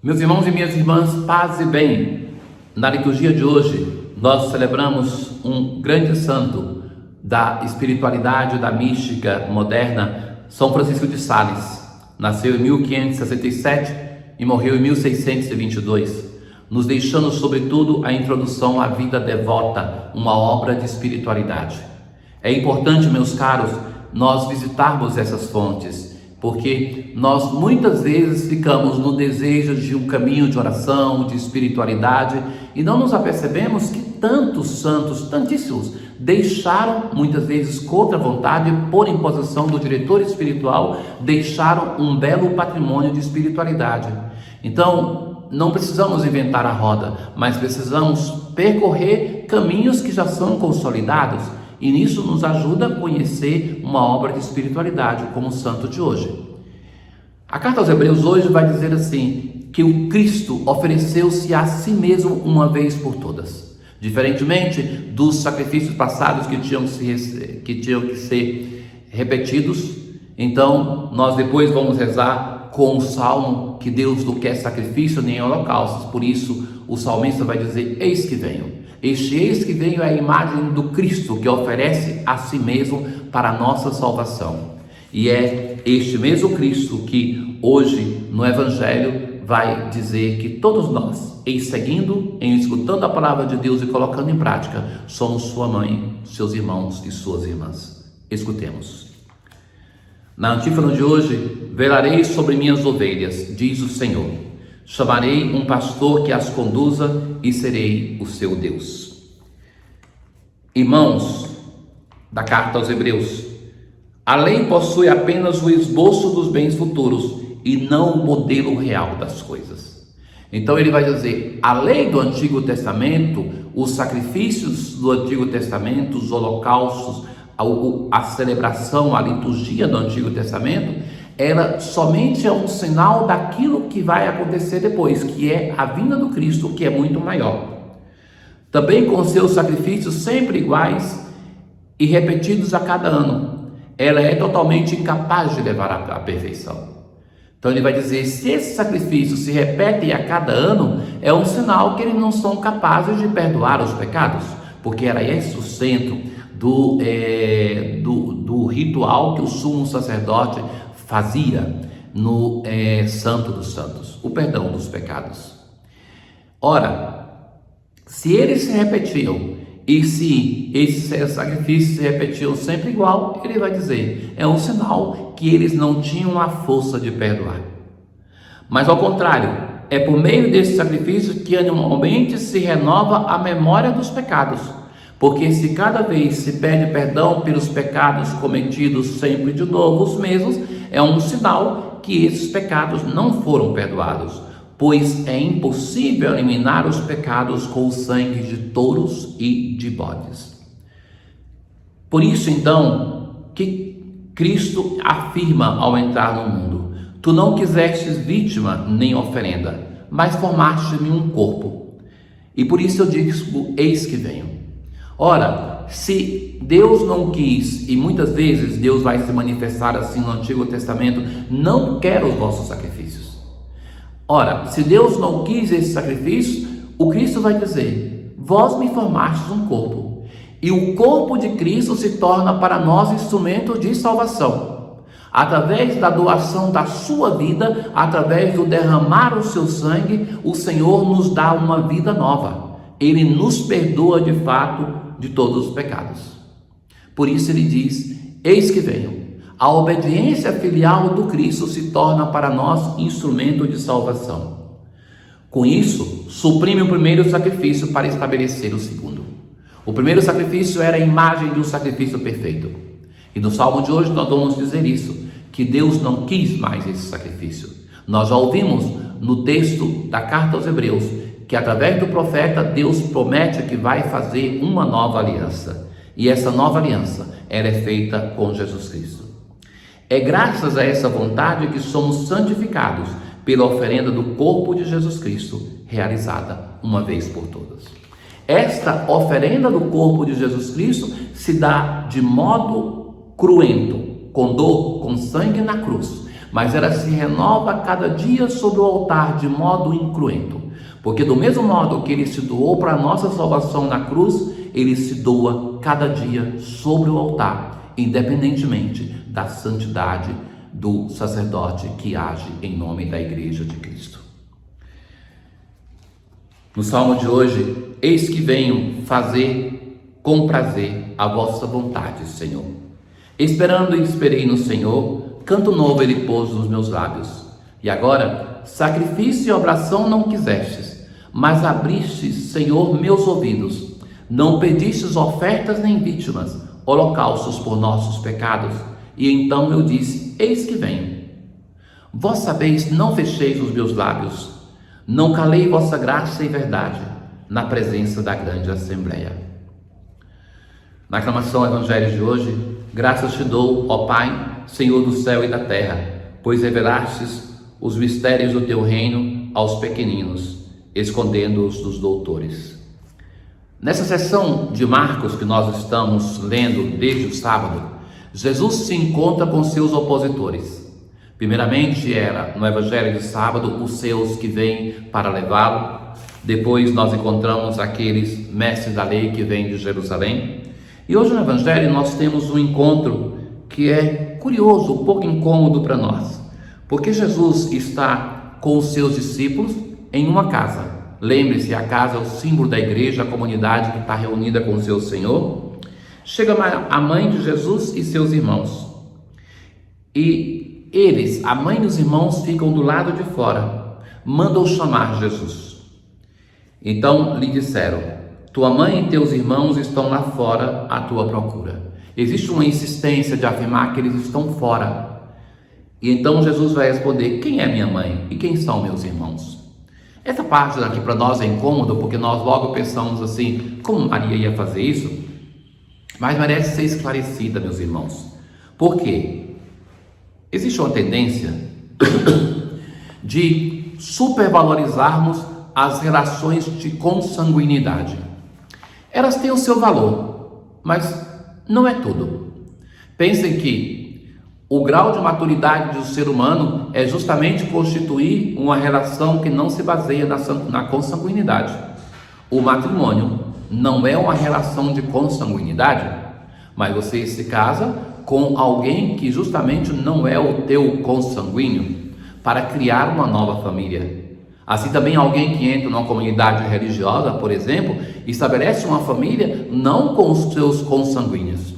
Meus irmãos e minhas irmãs, paz e bem. Na liturgia de hoje, nós celebramos um grande santo da espiritualidade, da mística moderna, São Francisco de Sales. Nasceu em 1567 e morreu em 1622, nos deixando, sobretudo, a introdução à vida devota, uma obra de espiritualidade. É importante, meus caros, nós visitarmos essas fontes, porque nós muitas vezes ficamos no desejo de um caminho de oração, de espiritualidade, e não nos apercebemos que tantos santos, tantíssimos, deixaram, muitas vezes contra a vontade, por imposição do diretor espiritual, deixaram um belo patrimônio de espiritualidade. Então, não precisamos inventar a roda, mas precisamos percorrer caminhos que já são consolidados, e nisso nos ajuda a conhecer uma obra de espiritualidade, como o santo de hoje. A carta aos Hebreus hoje vai dizer assim, que o Cristo ofereceu-se a si mesmo uma vez por todas. Diferentemente dos sacrifícios passados que tinham que ser repetidos, então nós depois vamos rezar com o salmo que Deus não quer sacrifício nem holocaustos. Por isso o salmista vai dizer, eis que venho. Este eis que venho é a imagem do Cristo que oferece a si mesmo para a nossa salvação. E é este mesmo Cristo que hoje no Evangelho vai dizer que todos nós, em seguindo, em escutando a palavra de Deus e colocando em prática, somos sua mãe, seus irmãos e suas irmãs. Escutemos. Na antífona de hoje, velarei sobre minhas ovelhas, diz o Senhor. Chamarei um pastor que as conduza e serei o seu Deus. Irmãos da carta aos Hebreus, a lei possui apenas o esboço dos bens futuros e não o modelo real das coisas. Então ele vai dizer, a lei do Antigo Testamento, os sacrifícios do Antigo Testamento, os holocaustos, a celebração, a liturgia do Antigo Testamento, ela somente é um sinal daquilo que vai acontecer depois, que é a vinda do Cristo, que é muito maior. Também com seus sacrifícios sempre iguais e repetidos a cada ano, ela é totalmente incapaz de levar à perfeição. Então ele vai dizer, se esses sacrifícios se repetem a cada ano, é um sinal que eles não são capazes de perdoar os pecados, porque era esse o centro do ritual que o sumo sacerdote fazia no Santo dos Santos, o perdão dos pecados. Ora, se eles se repetiam e se esses sacrifícios se repetiam sempre igual, ele vai dizer, é um sinal que eles não tinham a força de perdoar. Mas ao contrário, é por meio desse sacrifício que anualmente se renova a memória dos pecados. Porque se cada vez se pede perdão pelos pecados cometidos sempre de novo os mesmos, é um sinal que esses pecados não foram perdoados, pois é impossível eliminar os pecados com o sangue de touros e de bodes. Por isso então, que Cristo afirma ao entrar no mundo, tu não quisestes vítima nem oferenda, mas formaste-me um corpo, e por isso eu digo, eis que venho. Ora, se Deus não quis, e muitas vezes Deus vai se manifestar assim no Antigo Testamento, não quero os vossos sacrifícios. Ora, se Deus não quis esses sacrifícios, o Cristo vai dizer, vós me formastes um corpo, e o corpo de Cristo se torna para nós instrumento de salvação. Através da doação da sua vida, através do derramar o seu sangue, o Senhor nos dá uma vida nova. Ele nos perdoa de fato de todos os pecados. Por isso ele diz, eis que venho. A obediência filial do Cristo se torna para nós instrumento de salvação. Com isso, suprime o primeiro sacrifício para estabelecer o segundo. O primeiro sacrifício era a imagem de um sacrifício perfeito. E no salmo de hoje nós vamos dizer isso, que Deus não quis mais esse sacrifício. Nós já ouvimos no texto da carta aos Hebreus, que através do profeta Deus promete que vai fazer uma nova aliança. E essa nova aliança, ela é feita com Jesus Cristo. É graças a essa vontade que somos santificados pela oferenda do corpo de Jesus Cristo, realizada uma vez por todas. Esta oferenda do corpo de Jesus Cristo se dá de modo cruento, com dor, com sangue na cruz, mas ela se renova cada dia sobre o altar de modo incruento. Porque do mesmo modo que ele se doou para a nossa salvação na cruz, ele se doa cada dia sobre o altar, independentemente da santidade do sacerdote que age em nome da Igreja de Cristo. No Salmo de hoje, eis que venho fazer com prazer a vossa vontade, Senhor. Esperando e esperei no Senhor, canto novo ele pôs nos meus lábios. E agora, sacrifício e oração não quisestes, mas abristes, Senhor, meus ouvidos. Não pedistes ofertas nem vítimas, holocaustos por nossos pecados. E então eu disse, eis que venho. Vós sabeis, não fecheis os meus lábios, não calei vossa graça e verdade na presença da grande assembleia. Na aclamação ao Evangelho de hoje, graças te dou, ó Pai, Senhor do céu e da terra, pois revelastes os mistérios do teu reino aos pequeninos, escondendo-os dos doutores. Nessa sessão de Marcos que nós estamos lendo desde o sábado, Jesus se encontra com seus opositores. Primeiramente era no Evangelho de sábado os seus que vêm para levá-lo. Depois nós encontramos aqueles mestres da lei que vêm de Jerusalém. E hoje no Evangelho nós temos um encontro que é curioso, um pouco incômodo para nós. Porque Jesus está com os seus discípulos em uma casa. Lembre-se, a casa é o símbolo da igreja, a comunidade que está reunida com o seu Senhor. Chega a mãe de Jesus e seus irmãos. E eles, a mãe e os irmãos, ficam do lado de fora. Mandam chamar Jesus. Então lhe disseram, tua mãe e teus irmãos estão lá fora à tua procura. Existe uma insistência de afirmar que eles estão fora. E então Jesus vai responder, quem é minha mãe e quem são meus irmãos? Essa parte daqui para nós é incômoda porque nós logo pensamos assim, como Maria ia fazer isso? Mas merece ser esclarecida, meus irmãos. Por quê? Existe uma tendência de supervalorizarmos as relações de consanguinidade. Elas têm o seu valor, mas não é tudo. Pensem que o grau de maturidade do ser humano é justamente constituir uma relação que não se baseia na consanguinidade. O matrimônio não é uma relação de consanguinidade, mas você se casa com alguém que justamente não é o teu consanguíneo para criar uma nova família. Assim também alguém que entra numa comunidade religiosa, por exemplo, estabelece uma família não com os seus consanguíneos.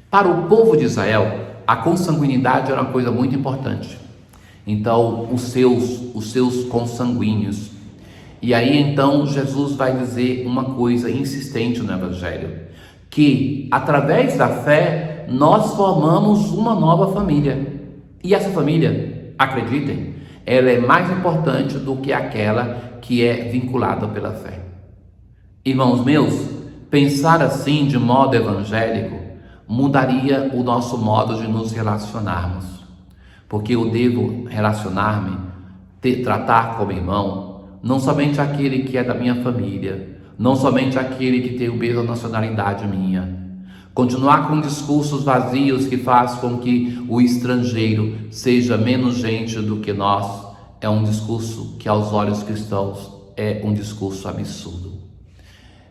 Para o povo de Israel, a consanguinidade era uma coisa muito importante. Então, os seus consanguíneos. E aí então Jesus vai dizer uma coisa insistente no Evangelho, que através da fé nós formamos uma nova família. E essa família, acreditem, ela é mais importante do que aquela que é vinculada pela fé. Irmãos meus, pensar assim de modo evangélico mudaria o nosso modo de nos relacionarmos. Porque eu devo relacionar-me, tratar como irmão, não somente aquele que é da minha família, não somente aquele que tem a mesma nacionalidade minha. Continuar com discursos vazios que faz com que o estrangeiro seja menos gente do que nós, é um discurso que aos olhos cristãos é um discurso absurdo.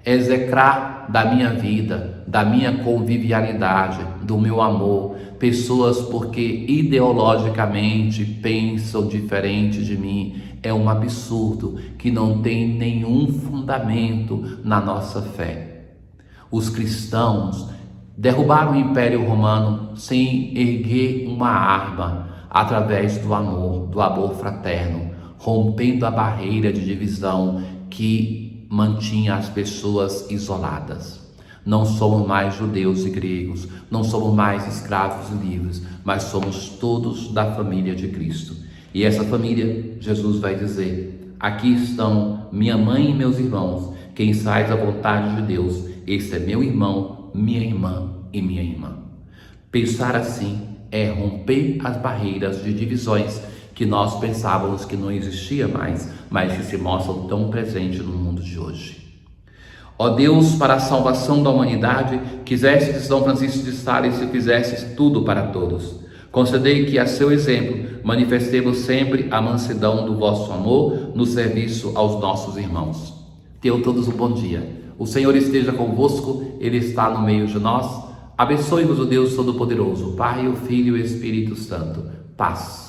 Execrar da minha vida, da minha convivialidade, do meu amor, pessoas porque ideologicamente pensam diferente de mim, é um absurdo que não tem nenhum fundamento na nossa fé. Os cristãos derrubaram o Império Romano sem erguer uma arma, através do amor fraterno, rompendo a barreira de divisão que mantinha as pessoas isoladas. Não somos mais judeus e gregos, não somos mais escravos e livres, mas somos todos da família de Cristo. E essa família, Jesus vai dizer, aqui estão minha mãe e meus irmãos, quem faz a vontade de Deus, esse é meu irmão, minha irmã e minha irmã. Pensar assim é romper as barreiras de divisões que nós pensávamos que não existia mais, mas que se mostram tão presentes no mundo de hoje. Ó Deus, para a salvação da humanidade, quiseste que São Francisco de Sales se fizesse tudo para todos. Concedei que, a seu exemplo, manifestemos sempre a mansidão do vosso amor no serviço aos nossos irmãos. Tenham todos um bom dia. O Senhor esteja convosco, Ele está no meio de nós. Abençoe-vos o Deus Todo-Poderoso, Pai, o Filho e o Espírito Santo. Paz.